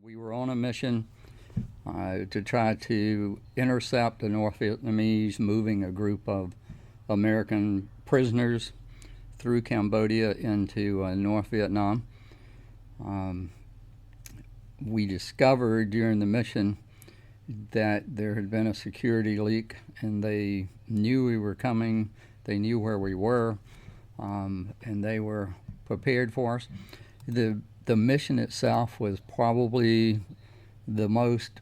We were on a mission to try to intercept the North Vietnamese moving a group of American prisoners through Cambodia into North Vietnam. We discovered during the mission that there had been a security leak, and they knew we were coming. They knew where we were, and they were prepared for us. The mission itself was probably the most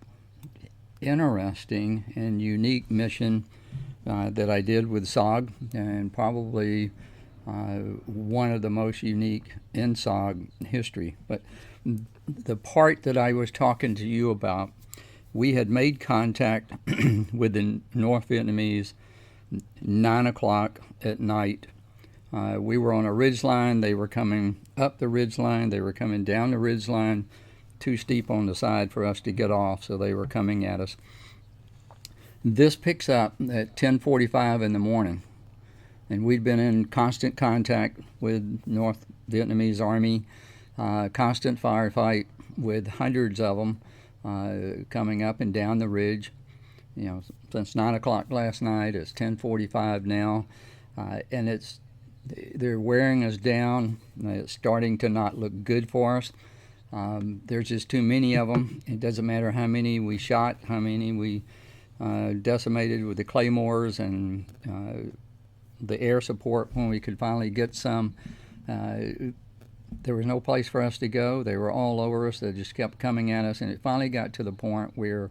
interesting and unique mission that I did with SOG, and probably one of the most unique in SOG history. But the part that I was talking to you about, we had made contact with the North Vietnamese 9 o'clock at night. We were on a ridge line. They were coming up the ridge line. They were coming down the ridge line, too steep on the side for us to get off, so they were coming at us. This picks up at 10:45 in the morning, and we'd been in constant contact with North Vietnamese Army, constant firefight with hundreds of them coming up and down the ridge. You know, since 9 o'clock last night, it's 10:45 now, and they're wearing us down. It's starting to not look good for us. There's just too many of them. It doesn't matter how many we shot, how many we decimated with the claymores and the air support when we could finally get some. There was no place for us to go. They were all over us. They just kept coming at us, and it finally got to the point where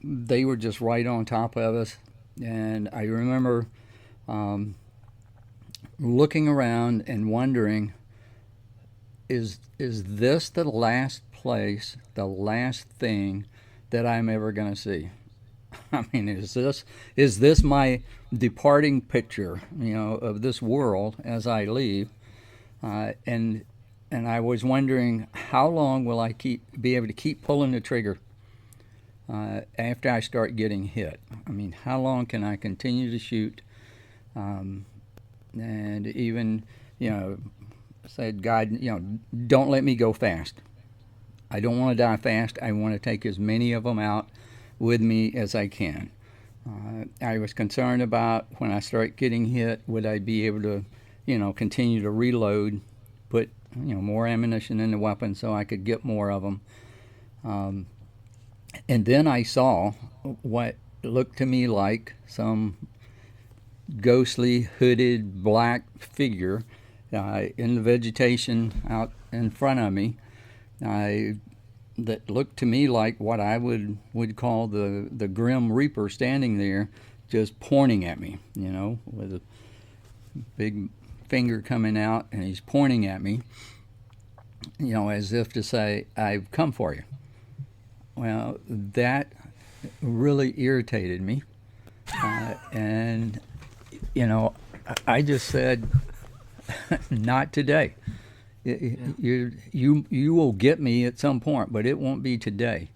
they were just right on top of us. And I remember looking around and wondering, is this the last place, the last thing that I'm ever going to see? I mean, is this my departing picture, of this world as I leave? And I was wondering, how long will I be able to keep pulling the trigger after I start getting hit? I mean, how long can I continue to shoot? And even, said, God, don't let me go fast. I don't want to die fast. I want to take as many of them out with me as I can. I was concerned about when I start getting hit, would I be able to, continue to reload, put, more ammunition in the weapon so I could get more of them. And then I saw what looked to me like some ghostly, hooded, black figure in the vegetation out in front of me that looked to me like what I would call the Grim Reaper, standing there just pointing at me, with a big finger coming out, and he's pointing at me, as if to say, I've come for you. Well, that really irritated me. And, I just said, not today. You will get me at some point, but it won't be today.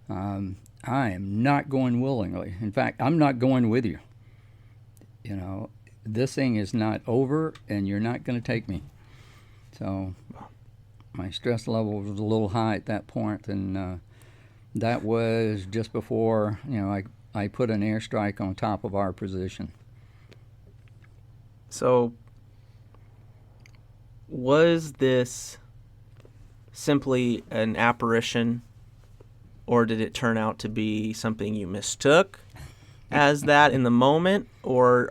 I am not going willingly. In fact, I'm not going with you. This thing is not over, and you're not going to take me. So my stress level was a little high at that point, and that was just before, I put an airstrike on top of our position. So was this simply an apparition, or did it turn out to be something you mistook as that in the moment, or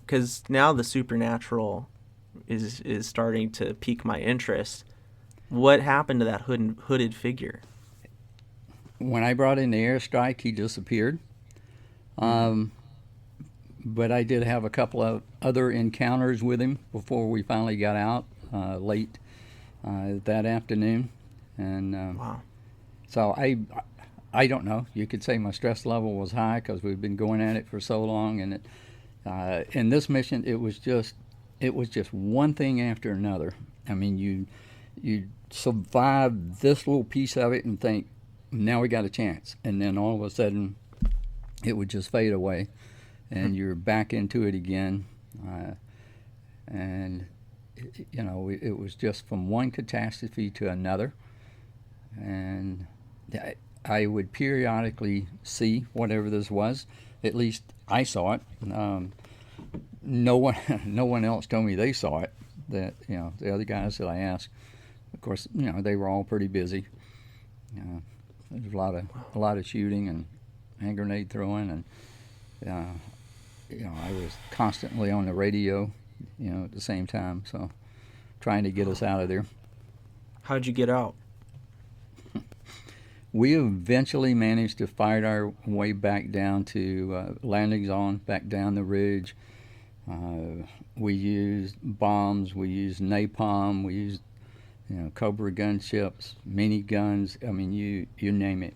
because now the supernatural is starting to pique my interest. What happened to that hooded figure? When I brought in the airstrike, he disappeared. But I did have a couple of other encounters with him before we finally got out late that afternoon. And wow. So I don't know. You could say my stress level was high because we've been going at it for so long. And in this mission, it was just one thing after another. I mean, you survive this little piece of it and think, now we got a chance. And then all of a sudden, it would just fade away, and you're back into it again. And, it was just from one catastrophe to another. and I would periodically see whatever this was. At least I saw it. No one else told me they saw it. That the other guys that I asked, of course, they were all pretty busy. There was a lot of shooting and hand grenade throwing, and I was constantly on the radio, at the same time, so trying to get us out of there. How'd you get out? We eventually managed to fight our way back down to landing zone, back down the ridge. We used bombs, we used napalm, we used Cobra gunships, mini guns. I mean, you name it.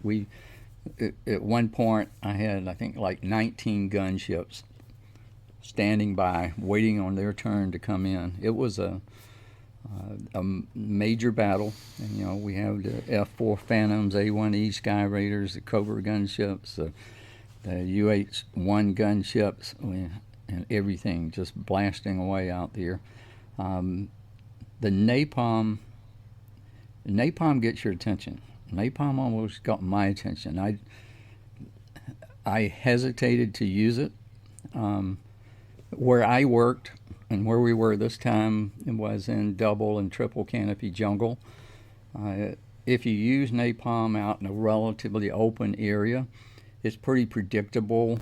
At one point I had, I think, like 19 gunships standing by, waiting on their turn to come in. It was a major battle. And, we have the F-4 Phantoms, A-1E Sky Raiders, the Cobra gunships, the UH-1 gunships, and everything just blasting away out there. The napalm gets your attention. Napalm almost got my attention. I hesitated to use it. Where I worked and where we were this time, it was in double and triple canopy jungle. If you use napalm out in a relatively open area, it's pretty predictable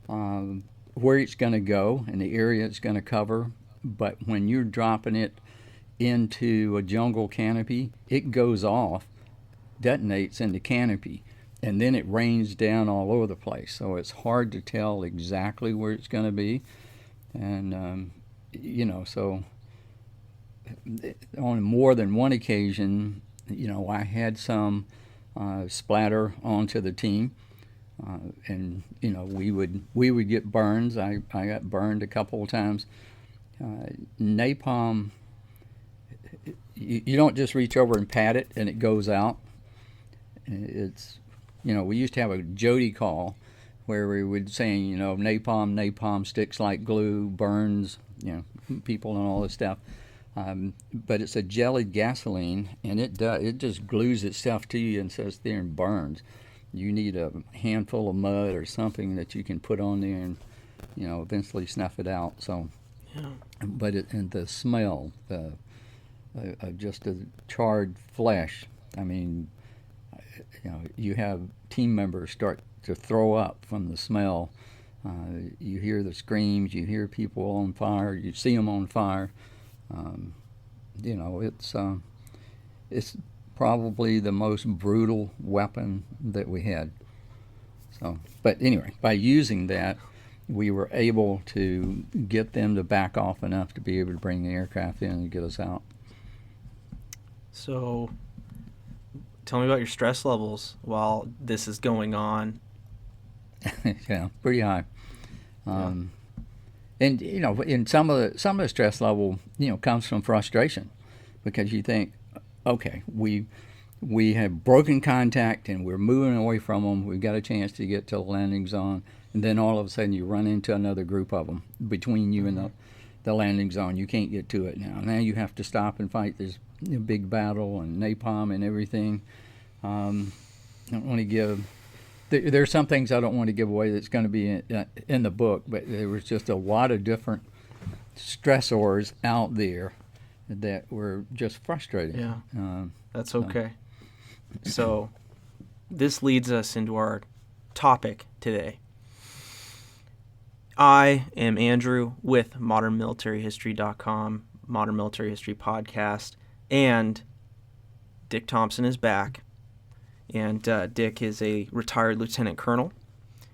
where it's going to go and the area it's going to cover. But when you're dropping it into a jungle canopy, it goes off, detonates in the canopy, and then it rains down all over the place. So it's hard to tell exactly where it's going to be. And, so on more than one occasion, I had some splatter onto the team. And we would get burns. I got burned a couple of times. Napalm, you don't just reach over and pat it and it goes out. It's we used to have a Jody call where we would say napalm sticks like glue, burns people and all this stuff. But it's a jellied gasoline, and it just glues itself to you and sits there and burns. You need a handful of mud or something that you can put on there and, eventually snuff it out. So, yeah. But and the smell, just the charred flesh. I mean, you have team members start to throw up from the smell. You hear the screams. You hear people on fire. You see them on fire. It's probably the most brutal weapon that we had. So, but anyway, by using that, we were able to get them to back off enough to be able to bring the aircraft in and get us out. So, tell me about your stress levels while this is going on. Yeah, pretty high. And in some of the stress level, comes from frustration, because you think, okay, we have broken contact and we're moving away from them. We've got a chance to get to the landing zone, and then all of a sudden you run into another group of them between you and the landing zone. You can't get to it now. Now you have to stop and fight this big battle and napalm and everything. I don't want to give. There's some things I don't want to give away that's going to be in the book, but there was just a lot of different stressors out there that were just frustrating. Yeah, that's okay. So this leads us into our topic today. I am Andrew with modernmilitaryhistory.com, Modern Military History Podcast, and Dick Thompson is back. And Dick is a retired lieutenant colonel.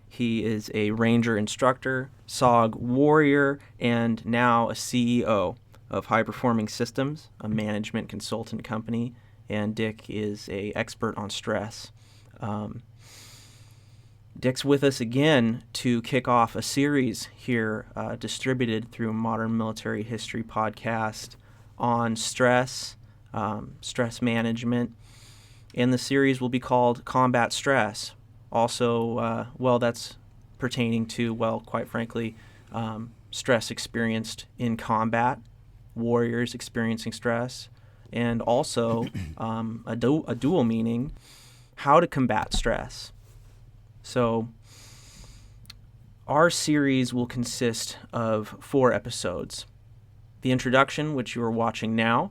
He is a ranger instructor, SOG warrior, and now a CEO of High Performing Systems, a management consultant company. And Dick is an expert on stress. Dick's with us again to kick off a series here distributed through Modern Military History Podcast on stress, stress management. And the series will be called Combat Stress. Also, that's pertaining to, quite frankly, stress experienced in combat, warriors experiencing stress, and also a dual meaning, how to combat stress. So our series will consist of 4 episodes. The introduction, which you are watching now,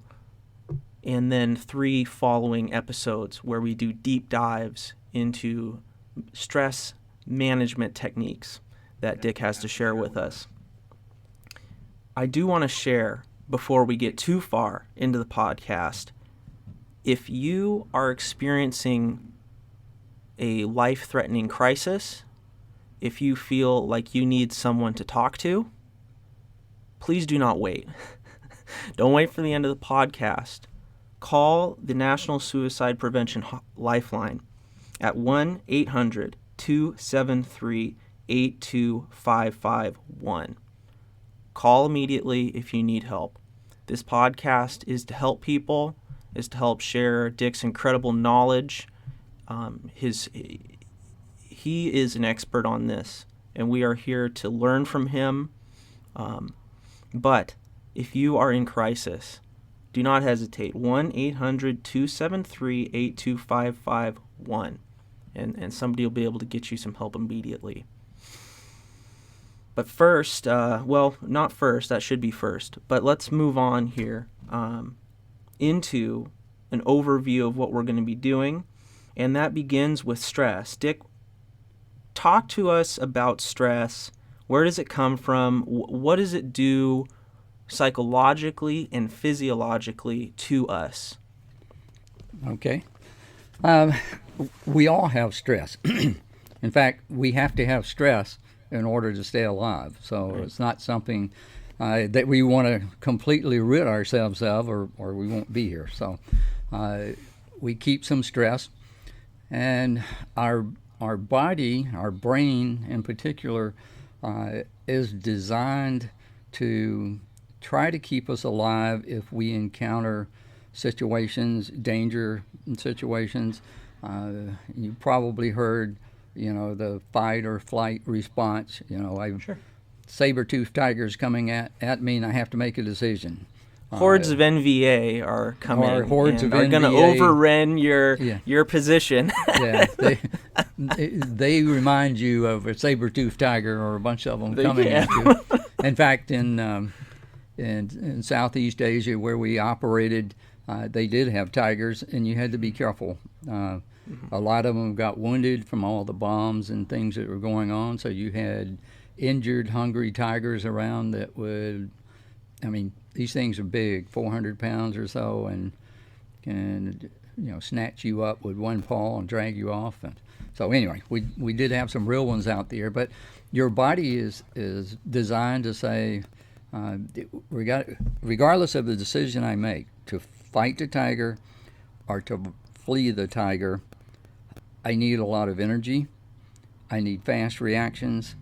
and then 3 following episodes where we do deep dives into stress management techniques that Dick has to share with us. I do want to share, before we get too far into the podcast, if you are experiencing a life-threatening crisis, if you feel like you need someone to talk to, please do not wait. Don't wait for the end of the podcast. Call the National Suicide Prevention Lifeline at 1-800-273-82551. Call immediately if you need help. This podcast is to help people, is to help share Dick's incredible knowledge. He is an expert on this, and we are here to learn from him. But if you are in crisis, do not hesitate. 1-800-273-82551, and somebody will be able to get you some help immediately. But first, not first, that should be first, but let's move on here into an overview of what we're going to be doing, and that begins with stress. Dick, talk to us about stress. Where does it come from? What does it do psychologically and physiologically to us? Okay. We all have stress. In fact, we have to have stress in order to stay alive. So Right. It's not something that we want to completely rid ourselves of, or we won't be here. So we keep some stress, and our body, our brain in particular, is designed to try to keep us alive if we encounter situations, danger situations. You probably heard, the fight or flight response. Sure. Saber-toothed tigers coming at me, and I have to make a decision. Hordes of NVA are coming or hordes and of are going to NVA. overrun Yeah. your position. Yeah, they remind you of a saber-toothed tiger or a bunch of them They coming can. at you. In fact, in Southeast Asia where we operated, they did have tigers, and you had to be careful. A lot of them got wounded from all the bombs and things that were going on, so you had injured, hungry tigers around that would, these things are big, 400 pounds or so, and snatch you up with one paw and drag you off. And so anyway, we did have some real ones out there, but your body is designed to say, regardless of the decision I make, to fight the tiger or to flee the tiger, I need a lot of energy. I need fast reactions.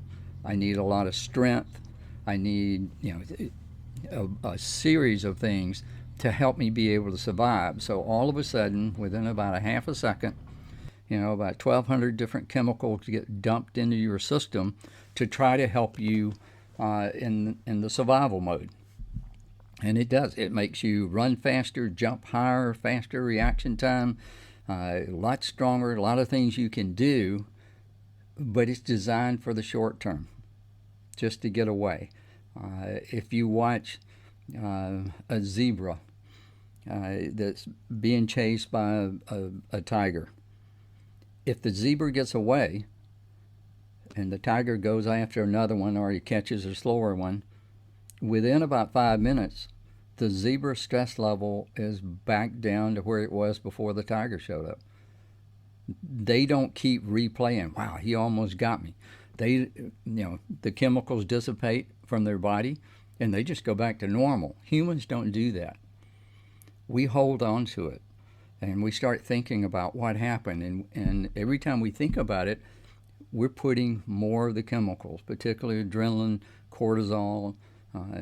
I need a lot of strength. I need, a series of things to help me be able to survive. So all of a sudden, within about a half a second, about 1,200 different chemicals get dumped into your system to try to help you in the survival mode. And it does. It makes you run faster, jump higher, faster reaction time, a lot stronger, a lot of things you can do, but it's designed for the short term, just to get away. If you watch a zebra that's being chased by a tiger, if the zebra gets away and the tiger goes after another one, or he catches a slower one, within about 5 minutes, the zebra stress level is back down to where it was before the tiger showed up. They don't keep replaying, wow, he almost got me. The chemicals dissipate from their body, and they just go back to normal. Humans don't do that. We hold on to it, and we start thinking about what happened, and every time we think about it, we're putting more of the chemicals, particularly adrenaline, cortisol,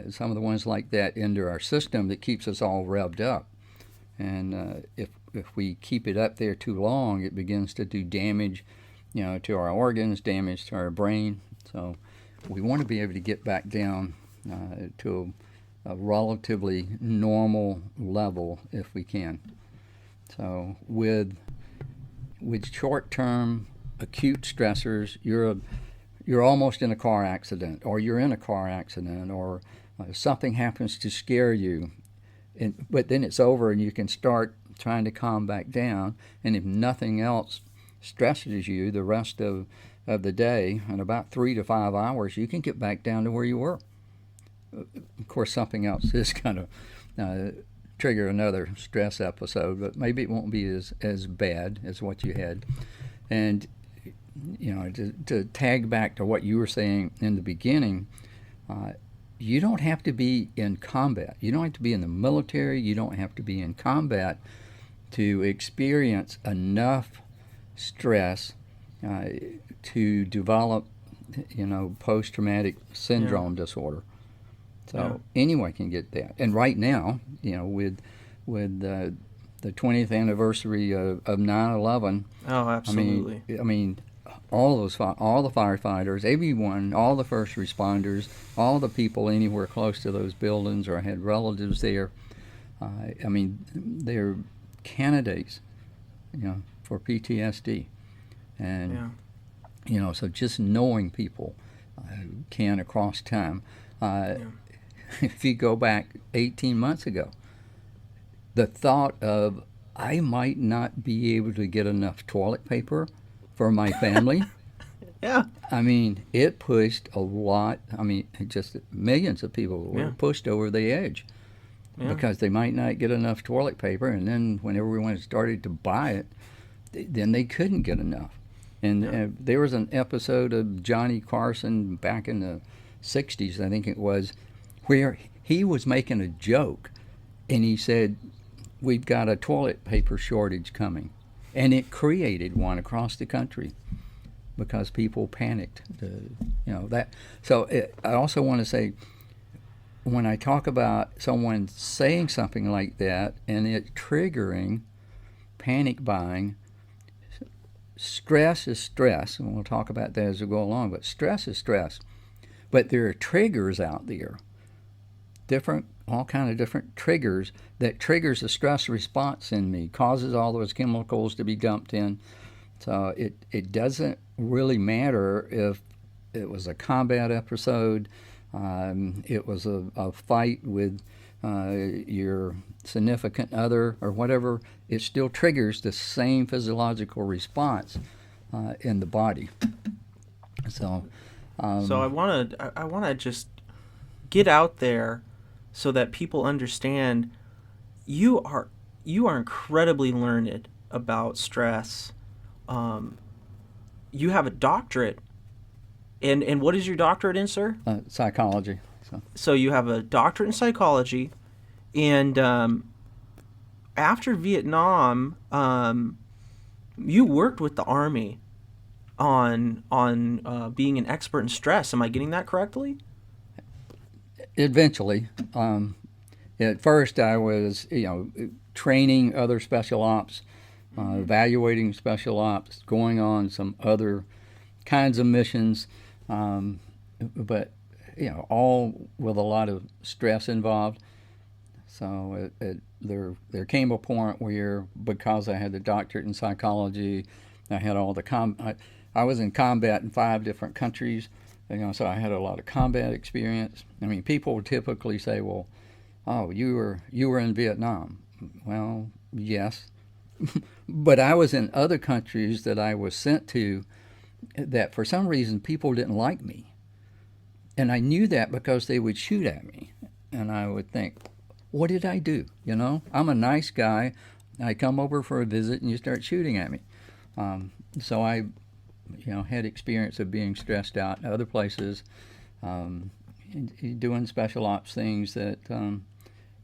some of the ones like that, into our system that keeps us all revved up. And if we keep it up there too long, it begins to do damage, to our organs, damage to our brain. So we want to be able to get back down to a relatively normal level if we can. So with short-term acute stressors, you're almost in a car accident, or you're in a car accident, or something happens to scare you, but then it's over and you can start trying to calm back down. And if nothing else stresses you the rest of the day, in about 3 to 5 hours, you can get back down to where you were. Of course, something else is going to trigger another stress episode, but maybe it won't be as bad as what you had. And to tag back to what you were saying in the beginning, you don't have to be in combat. You don't have to be in the military. You don't have to be in combat to experience enough stress to develop, post-traumatic syndrome disorder. So anyone can get that. And right now, with the 20th anniversary of 9/11. Oh, absolutely. I mean, all the firefighters, everyone, all the first responders, all the people anywhere close to those buildings or had relatives there. They're candidates, for PTSD, and so just knowing people can across time. If you go back 18 months ago, the thought of I might not be able to get enough toilet paper for my family. It pushed a lot. Just millions of people were pushed over the edge because they might not get enough toilet paper, and then when everyone started to buy it, then they couldn't get enough. And there was an episode of Johnny Carson back in the 60s, I think it was, where he was making a joke, and he said, "We've got a toilet paper shortage coming," and it created one across the country because people panicked. That. So I also want to say, when I talk about someone saying something like that and it triggering panic buying, stress is stress, and we'll talk about that as we go along. But stress is stress. But there are triggers out there. All kind of different triggers that triggers a stress response in me, causes all those chemicals to be dumped in. So it doesn't really matter if it was a combat episode, it was a fight with your significant other or whatever. It still triggers the same physiological response in the body. So I want to just get out there so that people understand you are incredibly learned about stress. You have a doctorate, and what is your doctorate in, sir? Psychology. So you have a doctorate in psychology, and after Vietnam, you worked with the Army on being an expert in stress. Am I getting that correctly? Eventually. At first I was, training other special ops, evaluating special ops, going on some other kinds of missions, but, all with a lot of stress involved. So there came a point where, because I had the doctorate in psychology, I had all the I was in combat in 5 different countries. So I had a lot of combat experience. People would typically say, "Well, oh, you were in Vietnam." Well, yes, but I was in other countries that I was sent to that for some reason people didn't like me, and I knew that because they would shoot at me, and I would think, "What did I do? I'm a nice guy. I come over for a visit, and you start shooting at me." So I had experience of being stressed out in other places, doing special ops things that,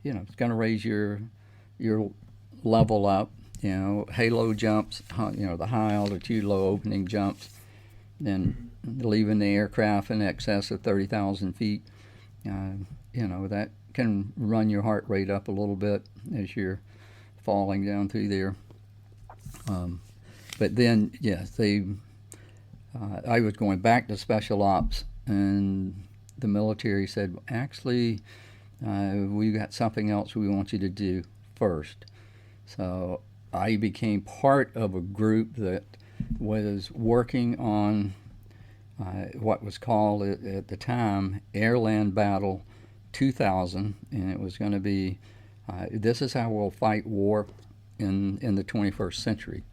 it's going to raise your level up, halo jumps, the high altitude, low opening jumps, then leaving the aircraft in excess of 30,000 feet. That can run your heart rate up a little bit as you're falling down through there. But then, yes, I was going back to special ops, and the military said, actually, we got something else we want you to do first. So I became part of a group that was working on what was called at the time Airland Battle 2000, and it was going to be this is how we'll fight war in the 21st century.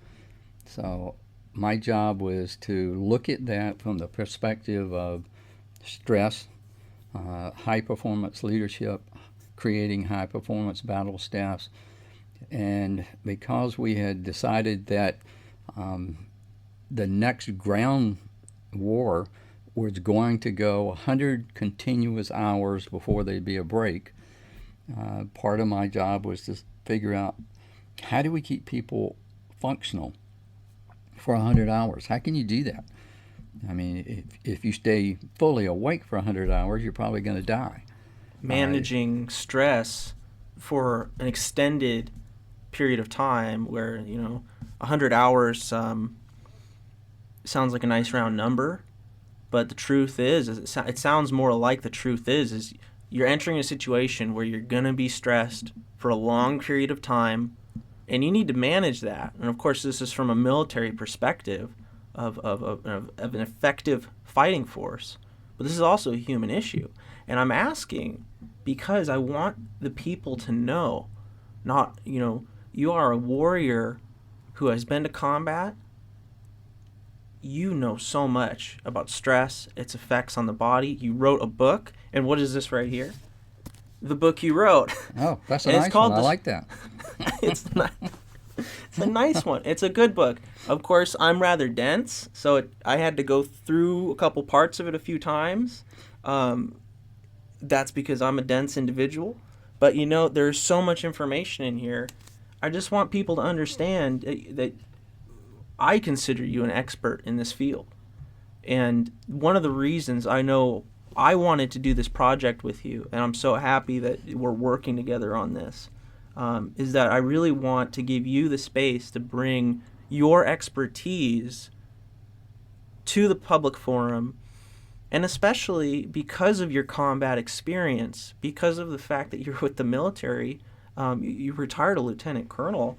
So my job was to look at that from the perspective of stress, high performance leadership, creating high performance battle staffs. And because we had decided that the next ground war was going to go 100 continuous hours before there'd be a break, part of my job was to figure out, how do we keep people functional for 100 hours? How can you do that? I mean, if you stay fully awake for 100 hours, you're probably going to die. Managing stress for an extended period of time where, 100 hours sounds like a nice round number, but the truth is it sounds more like the truth is you're entering a situation where you're going to be stressed for a long period of time, and you need to manage that. And of course, this is from a military perspective of an effective fighting force, but this is also a human issue. And I'm asking because I want the people to know, not, you are a warrior who has been to combat. You know so much about stress, its effects on the body. You wrote a book, and what is this right here? The book you wrote. Oh, that's a nice one. I like that. It's a nice one. It's a good book. Of course, I'm rather dense, so I had to go through a couple parts of it a few times. That's because I'm a dense individual. But, there's so much information in here. I just want people to understand that I consider you an expert in this field. And one of the reasons I know I wanted to do this project with you, and I'm so happy that we're working together on this, is that I really want to give you the space to bring your expertise to the public forum, and especially because of your combat experience, because of the fact that you're with the military, you retired a lieutenant colonel.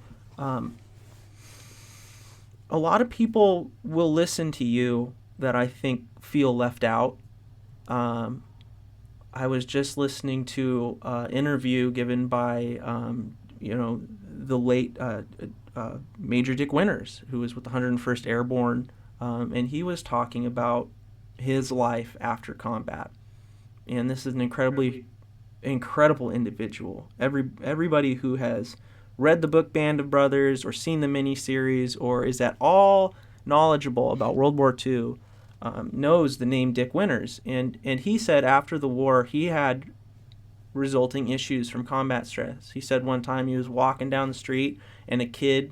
A lot of people will listen to you that I think feel left out. I was just listening to an interview given by, the late Major Dick Winters, who was with the 101st Airborne, and he was talking about his life after combat. And this is an incredible individual. Everybody who has read the book Band of Brothers or seen the miniseries or is at all knowledgeable about World War II knows the name Dick Winters. And he said after the war he had resulting issues from combat stress. He said one time he was walking down the street and a kid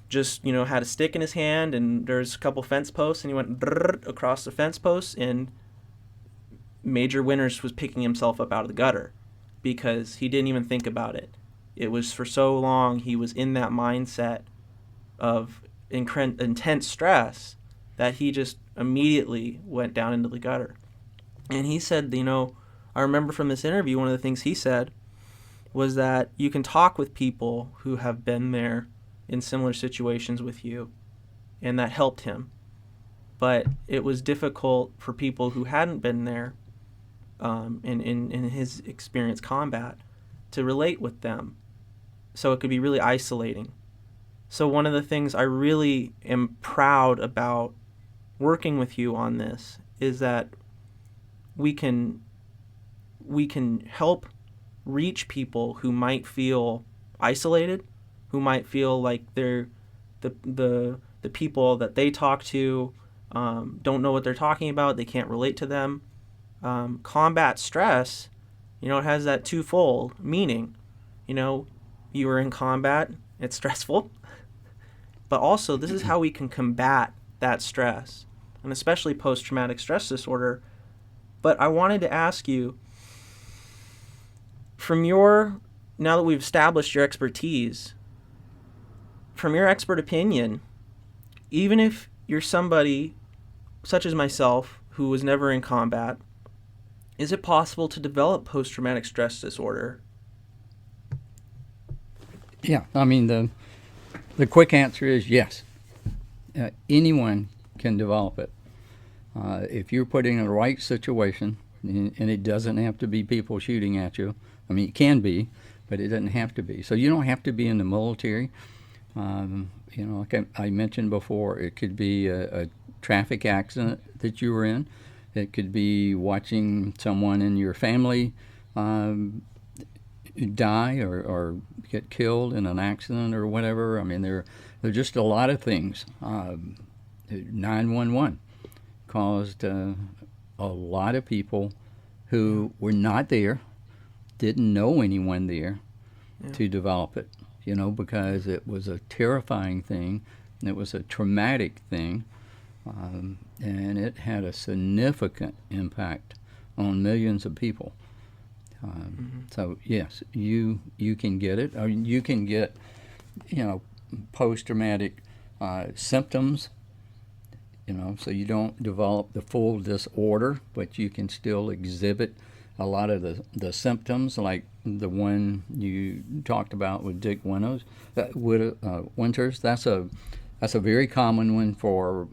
just had a stick in his hand and there's a couple fence posts and he went across the fence posts, and Major Winters was picking himself up out of the gutter because he didn't even think about it. It was for so long he was in that mindset of intense stress that he just immediately went down into the gutter. And he said, I remember from this interview, one of the things he said was that you can talk with people who have been there in similar situations with you, and that helped him. But it was difficult for people who hadn't been there in his experience combat to relate with them. So it could be really isolating. So one of the things I really am proud about working with you on this is that we can help reach people who might feel isolated, who might feel like they're the people that they talk to don't know what they're talking about, they can't relate to them. Combat stress, it has that twofold meaning. You were in combat, it's stressful, but also this is how we can combat that stress, and especially post-traumatic stress disorder. But I wanted to ask you, now that we've established your expertise, from your expert opinion, even if you're somebody such as myself who was never in combat, Is it possible to develop post-traumatic stress disorder? Yeah, I mean, the quick answer is yes. Anyone can develop it. If you're put in the right situation, and it doesn't have to be people shooting at you. I mean, it can be, but it doesn't have to be. So you don't have to be in the military. Like I mentioned before, it could be a traffic accident that you were in. It could be watching someone in your family die or get killed in an accident or whatever. I mean, there are just a lot of things. 911 caused a lot of people who were not there, didn't know anyone there, to develop it, because it was a terrifying thing, and it was a traumatic thing, and it had a significant impact on millions of people. So yes, you can get it, or you can get, post-traumatic symptoms. So you don't develop the full disorder, but you can still exhibit a lot of the symptoms, like the one you talked about with Dick Winters. That's a very common one for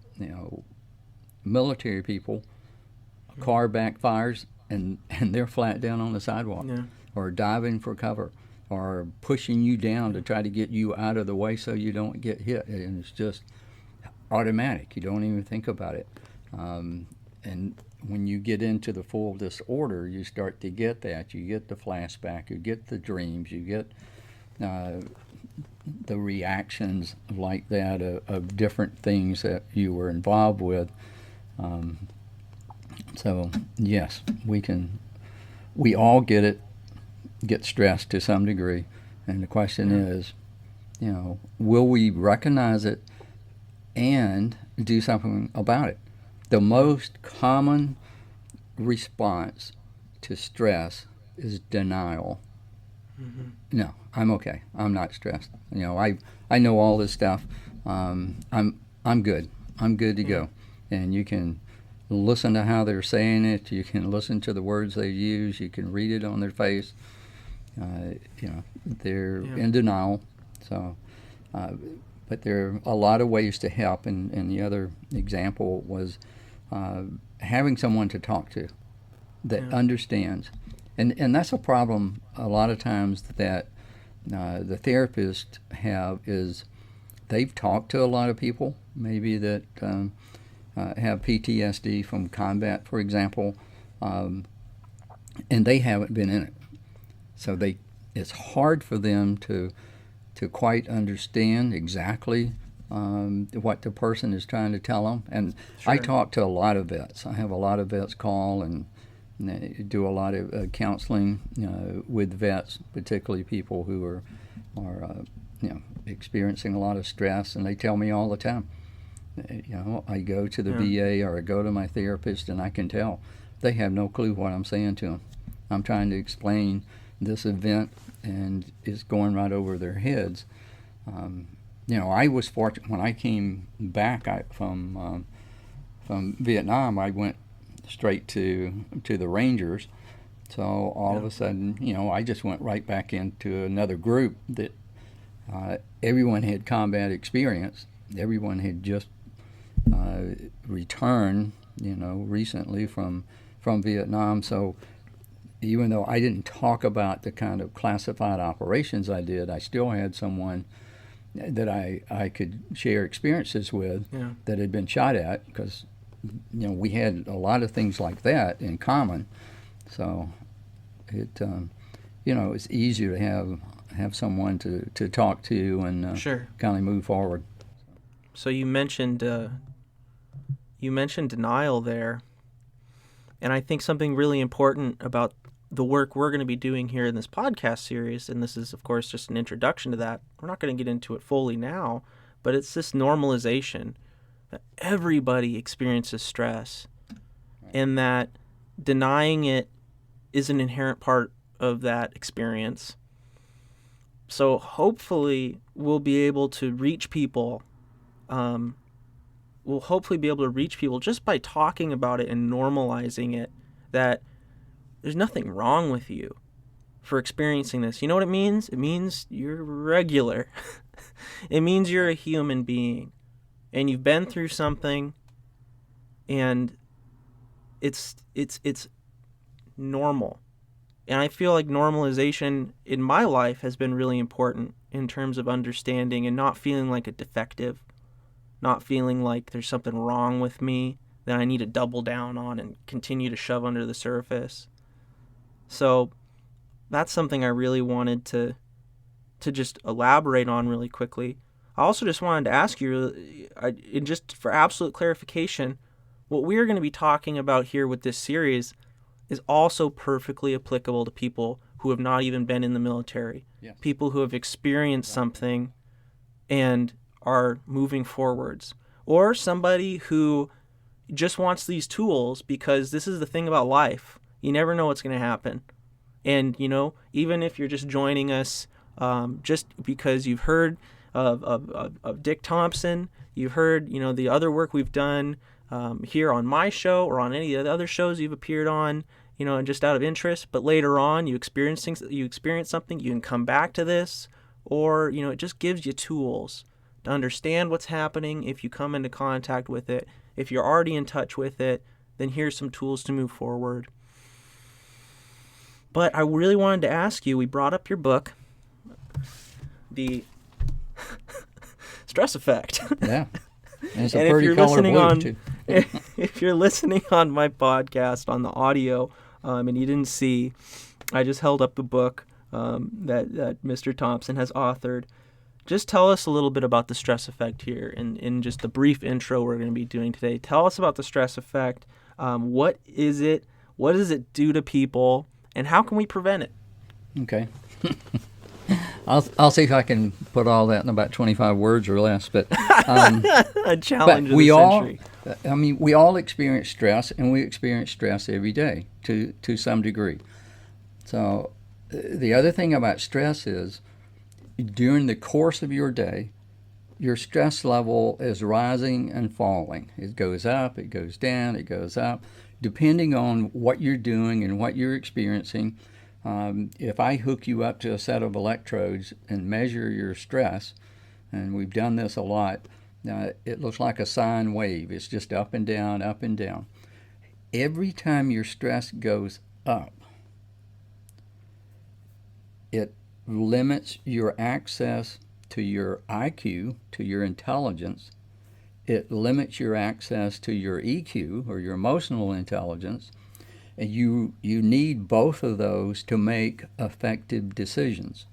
military people. A car backfires and they're flat down on the sidewalk, or diving for cover, or pushing you down to try to get you out of the way so you don't get hit, and it's just automatic. You don't even think about it. And when you get into the full disorder, you start to get that. You get the flashback, you get the dreams, you get the reactions like that of different things that you were involved with. So yes, we all get stressed to some degree. And the question is, will we recognize it and do something about it? The most common response to stress is denial. No, I'm okay. I'm not stressed. I know all this stuff. I'm good. I'm good to go. And you can listen to how they're saying it. You can listen to the words they use. You can read it on their face. They're in denial. So. But there are a lot of ways to help, and the other example was having someone to talk to that understands. And that's a problem a lot of times that the therapists have, is they've talked to a lot of people, maybe that have PTSD from combat, for example, and they haven't been in it. So it's hard for them to quite understand exactly what the person is trying to tell them. And sure. I talk to a lot of vets. I have a lot of vets call and do a lot of counseling with vets, particularly people who are experiencing a lot of stress, and they tell me all the time. I go to the VA or I go to my therapist, and I can tell they have no clue what I'm saying to them. I'm trying to explain this event, and it's going right over their heads. I was fortunate when I came back from Vietnam. I went straight to the Rangers, so all of a sudden, I just went right back into another group that everyone had combat experience. Everyone had just returned, recently from Vietnam. So even though I didn't talk about the kind of classified operations I did, I still had someone that I could share experiences with that had been shot at, because we had a lot of things like that in common. So it it's easier to have someone to talk to and kind of move forward. So you mentioned denial there, and I think something really important about the work we're going to be doing here in this podcast series, and this is, of course, just an introduction to that. We're not going to get into it fully now, but it's this normalization that everybody experiences stress, and that denying it is an inherent part of that experience. So hopefully we'll be able to reach people. We'll hopefully be able to reach people just by talking about it and normalizing it, that there's nothing wrong with you for experiencing this. You know what it means? It means you're regular. It means you're a human being and you've been through something, and it's normal. And I feel like normalization in my life has been really important in terms of understanding and not feeling like a defective, not feeling like there's something wrong with me that I need to double down on and continue to shove under the surface. So that's something I really wanted to just elaborate on really quickly. I also just wanted to ask you, just for absolute clarification, what we're going to be talking about here with this series is also perfectly applicable to people who have not even been in the military, Yes. people who have experienced something and are moving forwards, or somebody who just wants these tools because this is the thing about life. You never know what's going to happen. And, even if you're just joining us just because you've heard of Dick Thompson, you've heard, the other work we've done here on my show or on any of the other shows you've appeared on, and just out of interest, but later on you experience something, you can come back to this, or, it just gives you tools to understand what's happening if you come into contact with it. If you're already in touch with it, then here's some tools to move forward. But I really wanted to ask you, we brought up your book, The Stress Effect. Yeah. And it's a And if pretty you're color listening blue, on, too. if you're listening on my podcast on the audio, and you didn't see, I just held up the book that Mr. Thompson has authored. Just tell us a little bit about the stress effect here, in just the brief intro we're going to be doing today. Tell us about the stress effect. What is it? What does it do to people? And how can we prevent it? Okay. I'll see if I can put all that in about 25 words or less. But A challenge but of we the all, century. we all experience stress, and we experience stress every day to some degree. So the other thing about stress is, during the course of your day, your stress level is rising and falling. It goes up, it goes down, it goes up, depending on what you're doing and what you're experiencing. If I hook you up to a set of electrodes and measure your stress, and we've done this a lot, it looks like a sine wave. It's just up and down, up and down. Every time your stress goes up, it limits your access to your IQ, to your intelligence. It limits your access to your EQ, or your emotional intelligence. And you need both of those to make effective decisions.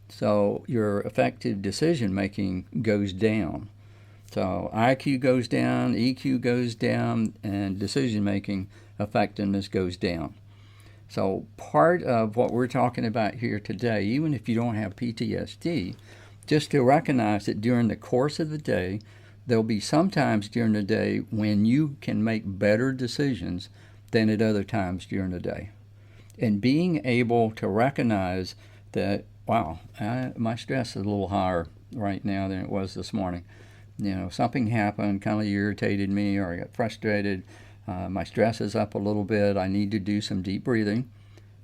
So your effective decision making goes down. So IQ goes down, EQ goes down, and decision making effectiveness goes down. So part of what we're talking about here today, even if you don't have PTSD, just to recognize that during the course of the day, there'll be some times during the day when you can make better decisions than at other times during the day. And being able to recognize that, wow, my stress is a little higher right now than it was this morning. Something happened, kind of irritated me, or I got frustrated. My stress is up a little bit. I need to do some deep breathing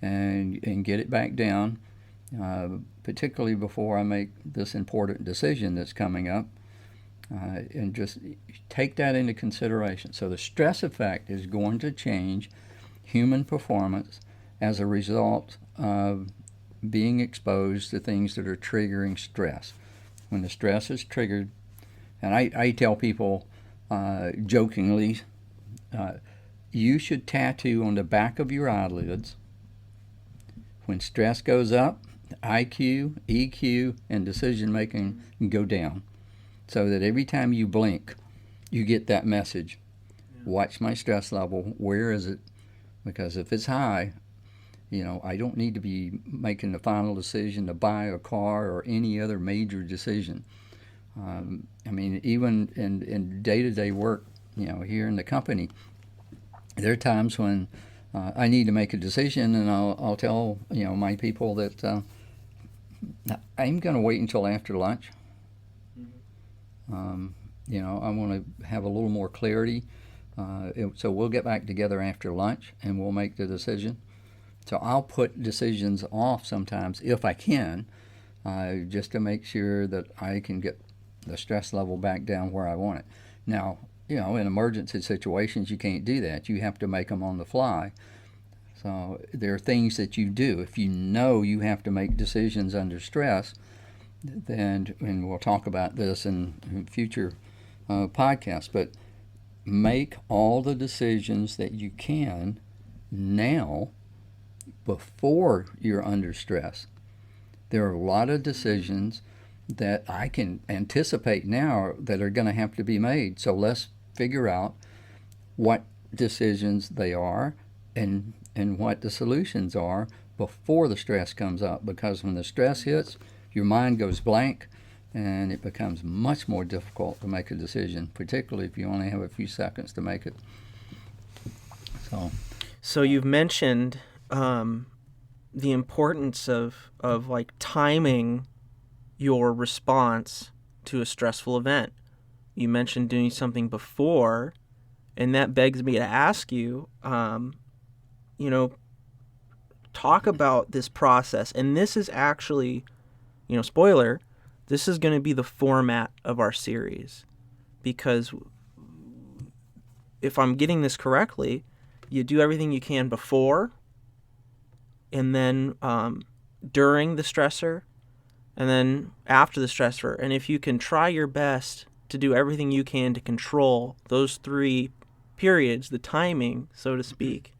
and get it back down, particularly before I make this important decision that's coming up. And just take that into consideration. So the stress effect is going to change human performance as a result of being exposed to things that are triggering stress. When the stress is triggered, and I tell people jokingly, you should tattoo on the back of your eyelids, when stress goes up, IQ, EQ, and decision making go down. So that every time you blink, you get that message. Watch my stress level. Where is it? Because if it's high, I don't need to be making the final decision to buy a car or any other major decision. Even in day-to-day work, here in the company, there are times when I need to make a decision, and I'll tell my people that I'm going to wait until after lunch. I want to have a little more clarity. So we'll get back together after lunch and we'll make the decision. So I'll put decisions off sometimes if I can, just to make sure that I can get the stress level back down where I want it. Now, in emergency situations, you can't do that. You have to make them on the fly. So there are things that you do. If you know you have to make decisions under stress, then, and we'll talk about this in future podcasts, but make all the decisions that you can now before you're under stress. There are a lot of decisions that I can anticipate now that are going to have to be made. So let's figure out what decisions they are and what the solutions are before the stress comes up. Because when the stress hits, your mind goes blank and it becomes much more difficult to make a decision, particularly if you only have a few seconds to make it. So you've mentioned the importance of like timing your response to a stressful event. You mentioned doing something before, and that begs me to ask you, talk about this process. And this is actually, spoiler, this is going to be the format of our series, because if I'm getting this correctly, you do everything you can before, and then during the stressor, and then after the stressor. And if you can try your best to do everything you can to control those 3 periods, the timing, so to speak,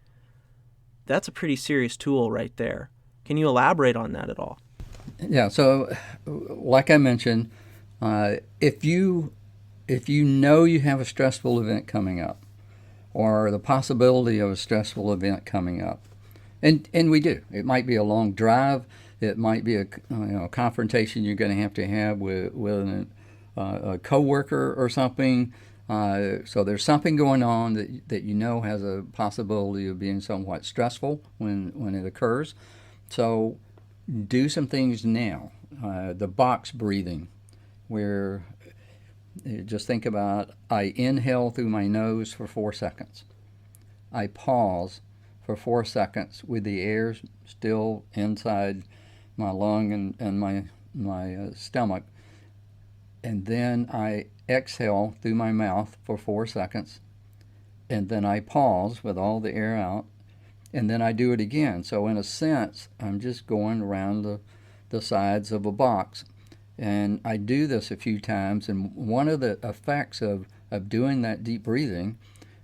that's a pretty serious tool right there. Can you elaborate on that at all? Yeah, so like I mentioned, if you know you have a stressful event coming up, or the possibility of a stressful event coming up, and we do. It might be a long drive. It might be a confrontation you're going to have with a coworker or something. So there's something going on that has a possibility of being somewhat stressful when it occurs. So do some things now. The box breathing, where just think about, I inhale through my nose for 4 seconds. I pause for 4 seconds with the air still inside my lung and my stomach. And then I exhale through my mouth for 4 seconds. And then I pause with all the air out. And then I do it again. So in a sense, I'm just going around the sides of a box. And I do this a few times. And one of the effects of doing that deep breathing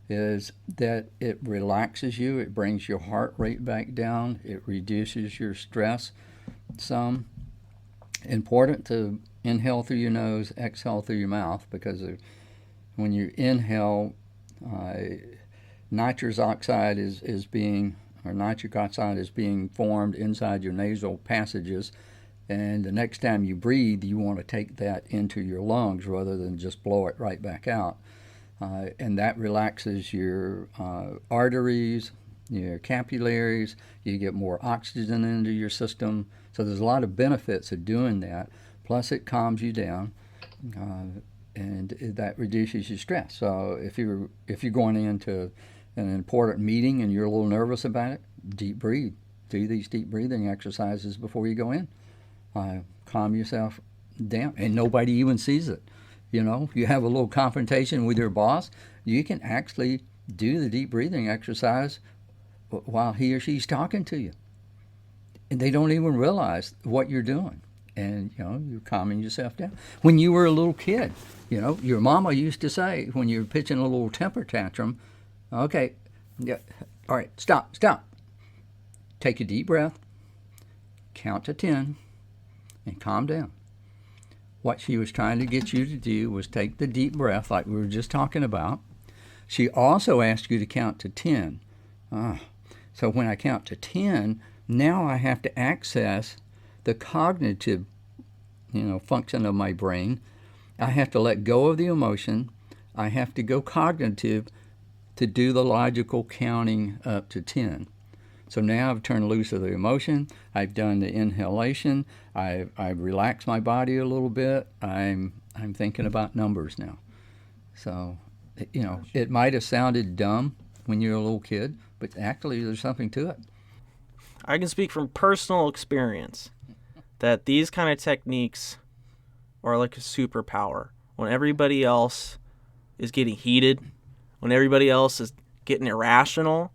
is that it relaxes you. It brings your heart rate back down. It reduces your stress some. Important to inhale through your nose, exhale through your mouth, because when you inhale, nitrous oxide is being formed inside your nasal passages, and the next time you breathe, you want to take that into your lungs rather than just blow it right back out. And that relaxes your arteries, your capillaries. You get more oxygen into your system. So there's a lot of benefits of doing that. Plus it calms you down, and that reduces your stress. So if you're going into an important meeting and you're a little nervous about it, deep breathe. Do these deep breathing exercises before you go in. Calm yourself down, and nobody even sees it. You have a little confrontation with your boss, you can actually do the deep breathing exercise while he or she's talking to you. And they don't even realize what you're doing. And, you're calming yourself down. When you were a little kid, your mama used to say, when you're pitching a little temper tantrum, okay, yeah, all right, stop. Take a deep breath, count to 10, and calm down. What she was trying to get you to do was take the deep breath like we were just talking about. She also asked you to count to 10. So when I count to 10, now I have to access the cognitive, function of my brain. I have to let go of the emotion. I have to go cognitive to do the logical counting up to 10. So now I've turned loose of the emotion. I've done the inhalation. I've relaxed my body a little bit. I'm thinking about numbers now. So, it might have sounded dumb when you're a little kid, but actually there's something to it. I can speak from personal experience that these kind of techniques are like a superpower. When everybody else is getting heated, when everybody else is getting irrational,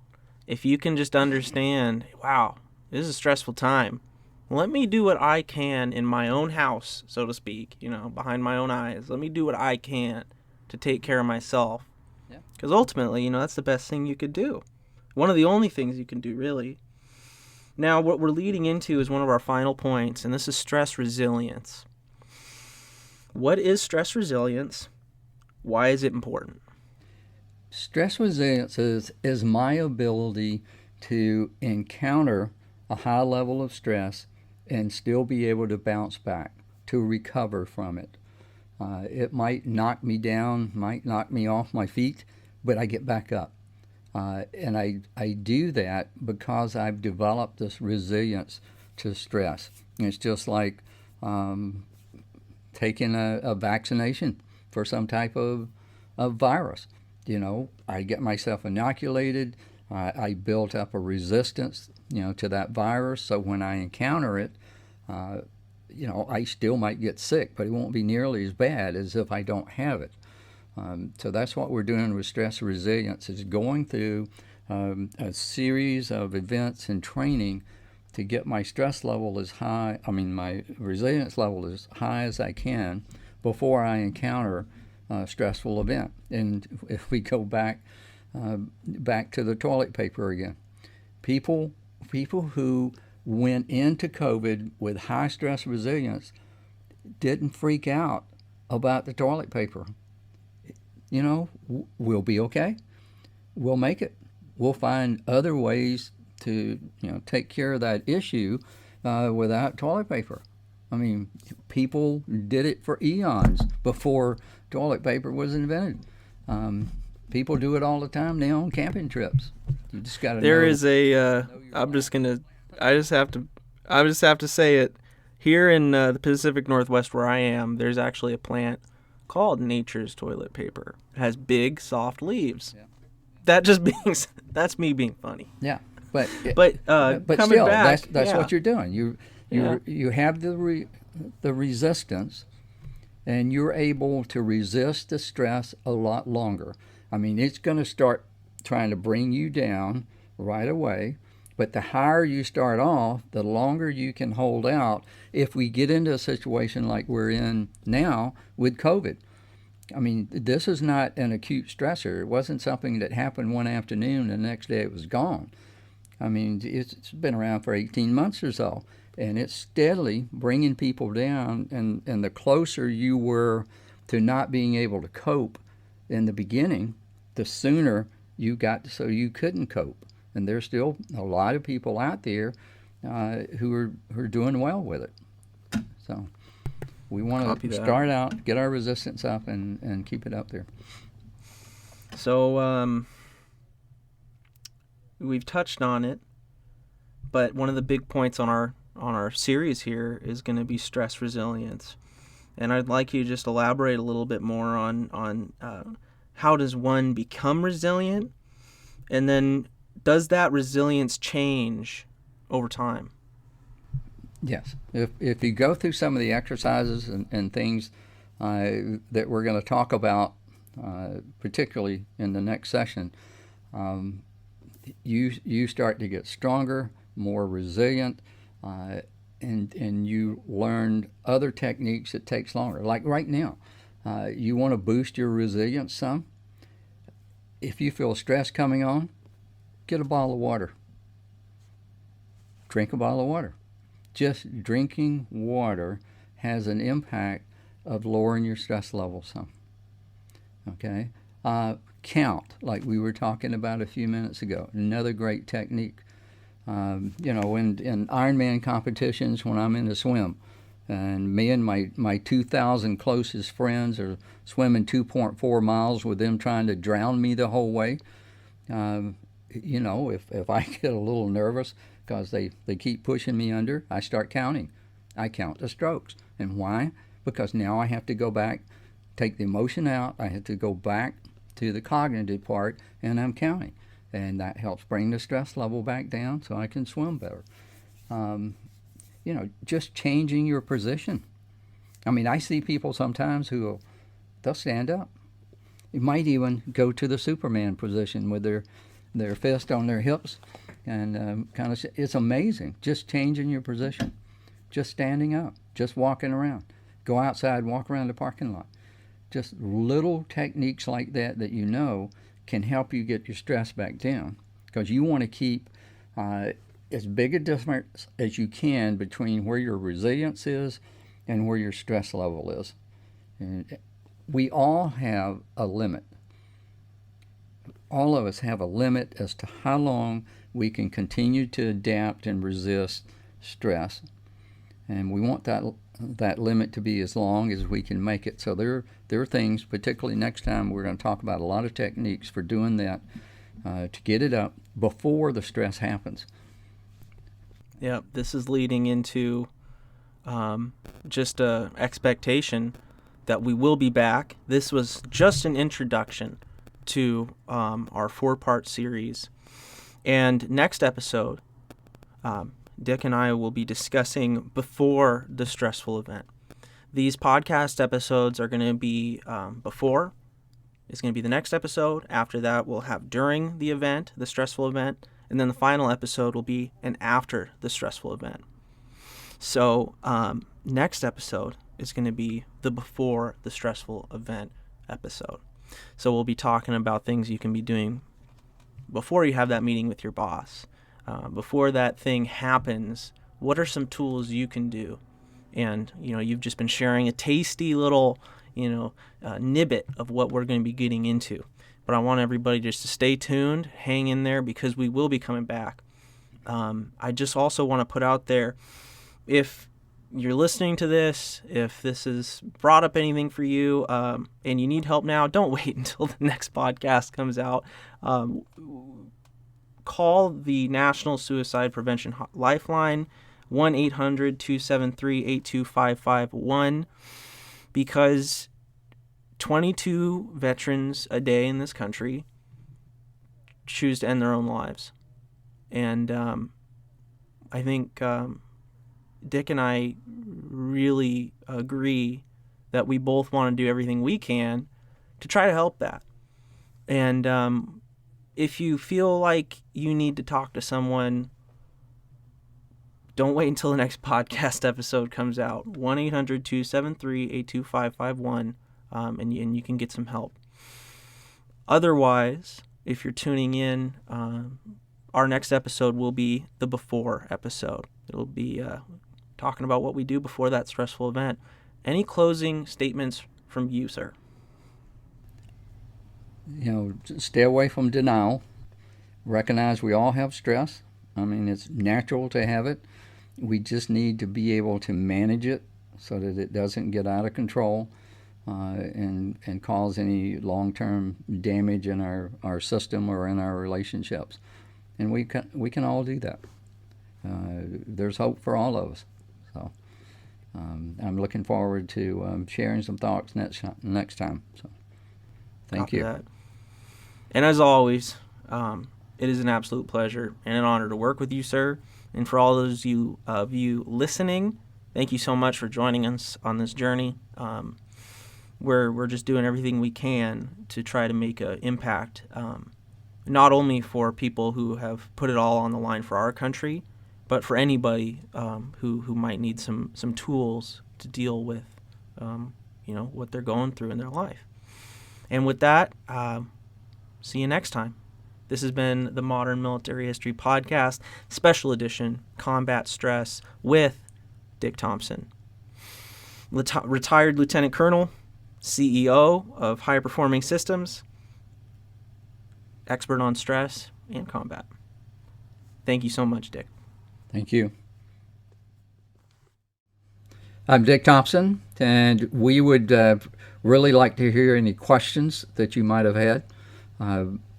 if you can just understand, wow, this is a stressful time. Let me do what I can in my own house, so to speak, behind my own eyes. Let me do what I can to take care of myself. Because ultimately, that's the best thing you could do. One of the only things you can do, really. Now, what we're leading into is one of our final points, and this is stress resilience. What is stress resilience? Why is it important? Stress resilience is my ability to encounter a high level of stress and still be able to bounce back, to recover from it. It might knock me down, might knock me off my feet, but I get back up. And I do that because I've developed this resilience to stress. And it's just like taking a vaccination for some type of virus. I get myself inoculated. I built up a resistance, to that virus. So when I encounter it, I still might get sick, but it won't be nearly as bad as if I don't have it. So that's what we're doing with stress resilience, is going through a series of events and training to get my stress level my resilience level as high as I can before I encounter a stressful event. And if we go back to the toilet paper again, people who went into COVID with high stress resilience didn't freak out about the toilet paper. We'll be okay. We'll make it. We'll find other ways to, take care of that issue without toilet paper. People did it for eons before toilet paper was invented. People do it all the time now on camping trips. You just got to There is a. I just have to say it. Here in the Pacific Northwest where I am, there's actually a plant called Nature's Toilet Paper. It has big, soft leaves. Yeah. That's me being funny. Yeah, but coming still, back, that's what you're doing. You have the resistance, and you're able to resist the stress a lot longer. It's going to start trying to bring you down right away. But the higher you start off, the longer you can hold out if we get into a situation like we're in now with COVID. This is not an acute stressor. It wasn't something that happened one afternoon and the next day it was gone. It's been around for 18 months or so, and it's steadily bringing people down. And the closer you were to not being able to cope in the beginning, the sooner you got so you couldn't cope. And there's still a lot of people out there who are doing well with it. So we want to start out, get our resistance up, and keep it up there. So we've touched on it, but one of the big points on our series here is going to be stress resilience. And I'd like you to just elaborate a little bit more on how does one become resilient, and then does that resilience change over time? Yes. If you go through some of the exercises and things that we're going to talk about, particularly in the next session, you start to get stronger, more resilient, and you learn other techniques that takes longer. Like right now, you want to boost your resilience some. If you feel stress coming on, get a bottle of water. Drink a bottle of water. Just drinking water has an impact of lowering your stress level some. Okay? Count, like we were talking about a few minutes ago. Another great technique. In Ironman competitions, when I'm in the swim, and me and my 2,000 closest friends are swimming 2.4 miles with them trying to drown me the whole way. If I get a little nervous because they keep pushing me under, I start counting. I count the strokes. And why? Because now I have to go back, take the emotion out. I have to go back to the cognitive part, and I'm counting. and that helps bring the stress level back down so I can swim better. Just changing your position. I mean, I see people sometimes they'll stand up. You might even go to the Superman position with their fist on their hips, and it's amazing. Just changing your position, just standing up, just walking around. Go outside, walk around the parking lot. Just little techniques like that can help you get your stress back down, because you want to keep as big a difference as you can between where your resilience is and where your stress level is. And we all have a limit. All of us have a limit as to how long we can continue to adapt and resist stress. And we want that limit to be as long as we can make it. So there are things, particularly next time, we're going to talk about a lot of techniques for doing that to get it up before the stress happens. Yeah, this is leading into just a expectation that we will be back. This was just an introduction to our 4-part series. And next episode, Dick and I will be discussing before the stressful event. These podcast episodes are going to be before. It's going to be the next episode. After that, we'll have during the event, the stressful event. And then the final episode will be an after the stressful event. So next episode is going to be the before the stressful event episode. So we'll be talking about things you can be doing before you have that meeting with your boss. Before that thing happens, what are some tools you can do? And, you've just been sharing a tasty little, nibbit of what we're going to be getting into. But I want everybody just to stay tuned, hang in there, because we will be coming back. I just also want to put out there, if you're listening to this, if this has brought up anything for you, and you need help now, don't wait until the next podcast comes out. Call the National Suicide Prevention Lifeline, 1-800-273-82551, because 22 veterans a day in this country choose to end their own lives. And I think Dick and I really agree that we both want to do everything we can to try to help that. And if you feel like you need to talk to someone, don't wait until the next podcast episode comes out. 1-800-273-82551, and you can get some help. Otherwise, if you're tuning in, our next episode will be the before episode. It'll be talking about what we do before that stressful event. Any closing statements from you, sir? Stay away from denial. Recognize we all have stress. I mean, it's natural to have it. We just need to be able to manage it so that it doesn't get out of control and cause any long-term damage in our system or in our relationships. And we can all do that. There's hope for all of us. So I'm looking forward to sharing some thoughts next time. So thank you. That. And as always, it is an absolute pleasure and an honor to work with you, sir. And for all those of you listening, thank you so much for joining us on this journey. We're just doing everything we can to try to make an impact, not only for people who have put it all on the line for our country, but for anybody who might need some tools to deal with, what they're going through in their life. And with that, see you next time. This has been the Modern Military History Podcast, Special Edition, Combat Stress, with Dick Thompson. Retired Lieutenant Colonel, CEO of High Performing Systems, expert on stress and combat. Thank you so much, Dick. Thank you. I'm Dick Thompson, and we would really like to hear any questions that you might have had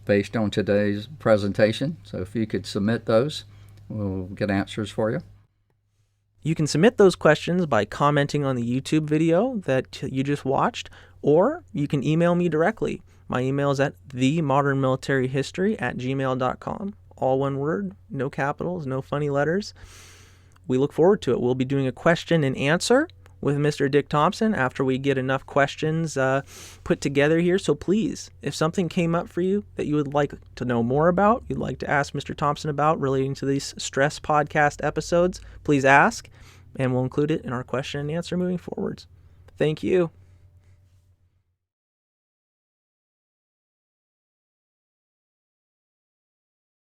based on today's presentation. So if you could submit those, we'll get answers for you. You can submit those questions by commenting on the YouTube video that you just watched, or you can email me directly. My email is at themodernmilitaryhistory@gmail.com. All one word, no capitals, no funny letters. We look forward to it. We'll be doing a question and answer with Mr. Dick Thompson after we get enough questions put together here. So please, if something came up for you that you would like to know more about, you'd like to ask Mr. Thompson about relating to these stress podcast episodes, please ask, and we'll include it in our question and answer moving forwards. Thank you.